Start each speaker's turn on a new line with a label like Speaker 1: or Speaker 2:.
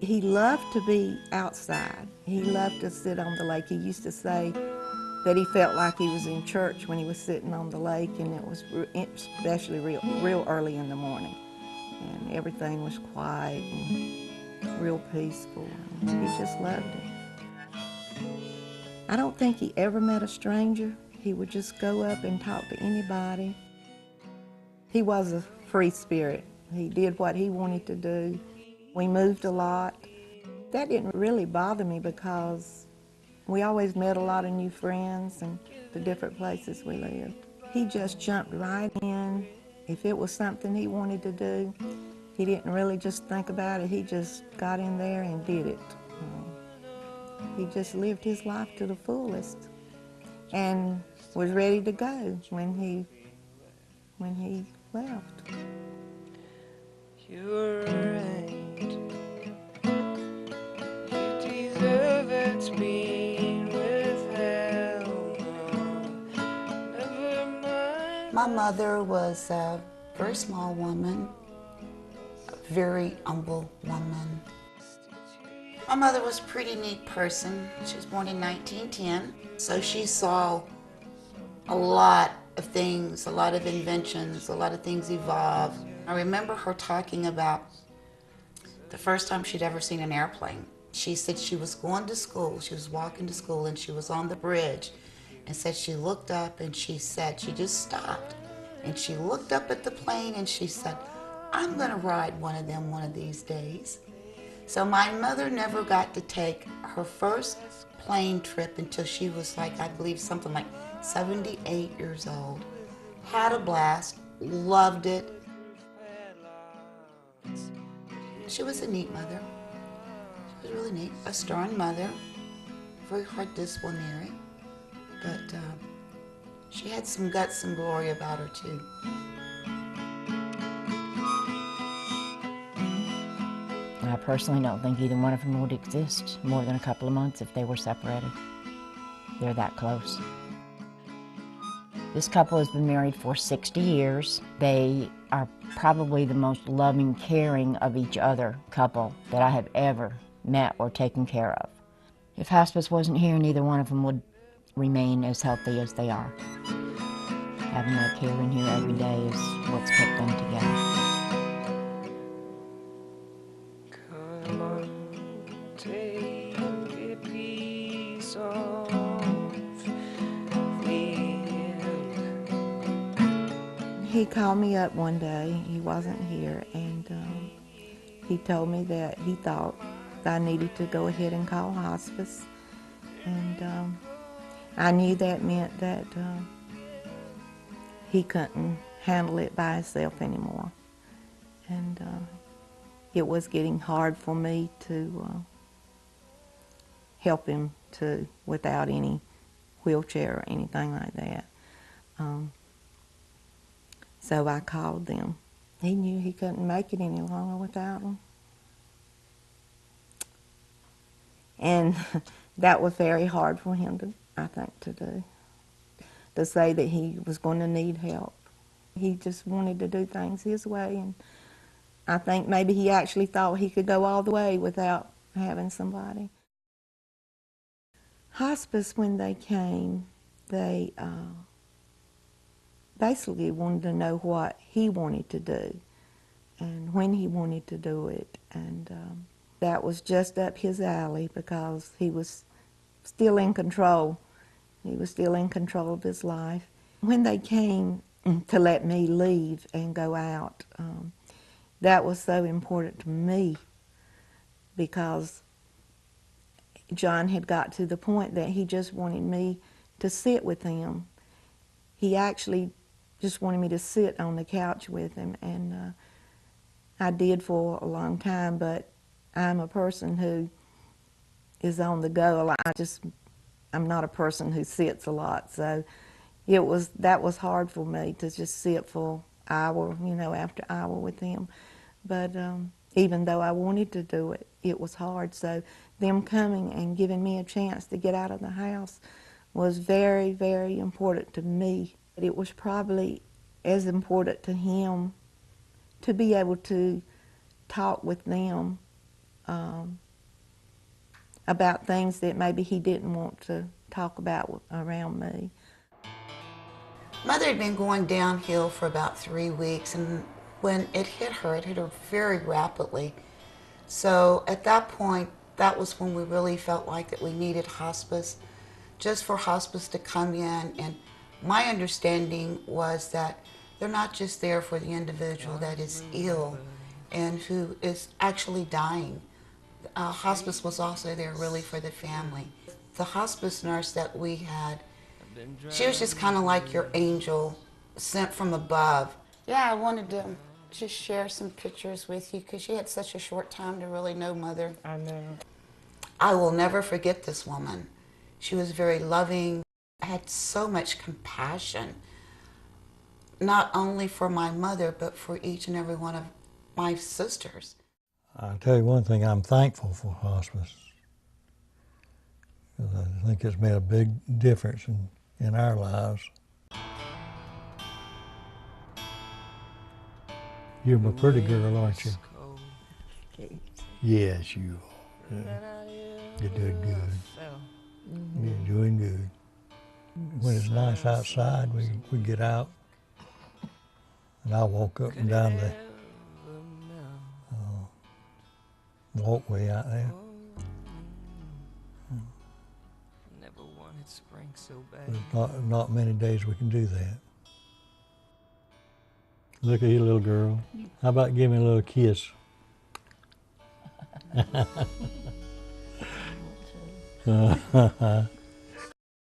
Speaker 1: He loved to be outside. He loved to sit on the lake. He used to say that he felt like he was in church when he was sitting on the lake, and it was especially real early in the morning. And everything was quiet and real peaceful. And he just loved it. I don't think he ever met a stranger. He would just go up and talk to anybody. He was a free spirit. He did what he wanted to do. We moved a lot. That didn't really bother me because we always met a lot of new friends in the different places we lived. He just jumped right in. If it was something he wanted to do, he didn't really just think about it. He just got in there and did it. He just lived his life to the fullest and was ready to go when he left.
Speaker 2: You're right. You deserve it's been withheld. Never mind.
Speaker 3: My mother was a very small woman, a very humble woman. My mother was a pretty neat person. She was born in 1910, so she saw a lot of things, a lot of inventions, a lot of things evolve. I remember her talking about the first time she'd ever seen an airplane. She said she was going to school, she was walking to school, and she was on the bridge, and said she looked up and she said, she just stopped, and she looked up at the plane and she said, I'm gonna ride one of them one of these days. So my mother never got to take her first plane trip until she was like, I believe something like 78 years old. Had a blast, loved it. She was a neat mother. She was really neat. A strong mother, very hard disciplinary, but she had some guts and glory about her too.
Speaker 4: I personally don't think either one of them would exist more than a couple of months if they were separated. They're that close. This couple has been married for 60 years. They are probably the most loving, caring of each other couple that I have ever met or taken care of. If hospice wasn't here, neither one of them would remain as healthy as they are. Having that care in here every day is what's kept them together.
Speaker 2: Come on, take a piece of the end.
Speaker 1: He called me up one day, he wasn't here, and he told me that he thought I needed to go ahead and call hospice. And I knew that meant that he couldn't handle it by himself anymore. And it was getting hard for me to help him without any wheelchair or anything like that. So I called them. He knew he couldn't make it any longer without them. And that was very hard for him to, I think, to do. To say that he was going to need help. He just wanted to do things his way, and I think maybe he actually thought he could go all the way without having somebody. Hospice, when they came, they basically wanted to know what he wanted to do and when he wanted to do it. And that was just up his alley because he was still in control. He was still in control of his life. When they came to let me leave and go out, that was so important to me because John had got to the point that he just wanted me to sit with him. He actually just wanted me to sit on the couch with him, and I did for a long time, but I'm a person who is on the go a lot. I'm not a person who sits a lot, so that was hard for me to just sit for hour, after hour with him. But even though I wanted to do it, it was hard. So them coming and giving me a chance to get out of the house was very, very important to me. It was probably as important to him to be able to talk with them about things that maybe he didn't want to talk about around me.
Speaker 3: Mother had been going downhill for about 3 weeks, and when it hit her very rapidly. So at that point, that was when we really felt like that we needed hospice, just for hospice to come in. And my understanding was that they're not just there for the individual that is ill and who is actually dying. Hospice was also there really for the family. The hospice nurse that we had, she was just kind of like your angel sent from above. Yeah, I wanted to just share some pictures with you because she had such a short time to really know Mother.
Speaker 2: I know.
Speaker 3: I will never forget this woman. She was very loving, had so much compassion, not only for my mother, but for each and every one of my sisters.
Speaker 5: I'll tell you one thing, I'm thankful for hospice. 'Cause I think it's made a big difference in our lives. You're a pretty girl, aren't you? Yes, you are. Yeah. You're doing good. You're doing good. When it's nice outside, we get out, and I walk up and down the walkway out there.
Speaker 2: Never wanted spring so bad.
Speaker 5: There's not many days we can do that. Look at you, little girl. How about give me a little kiss?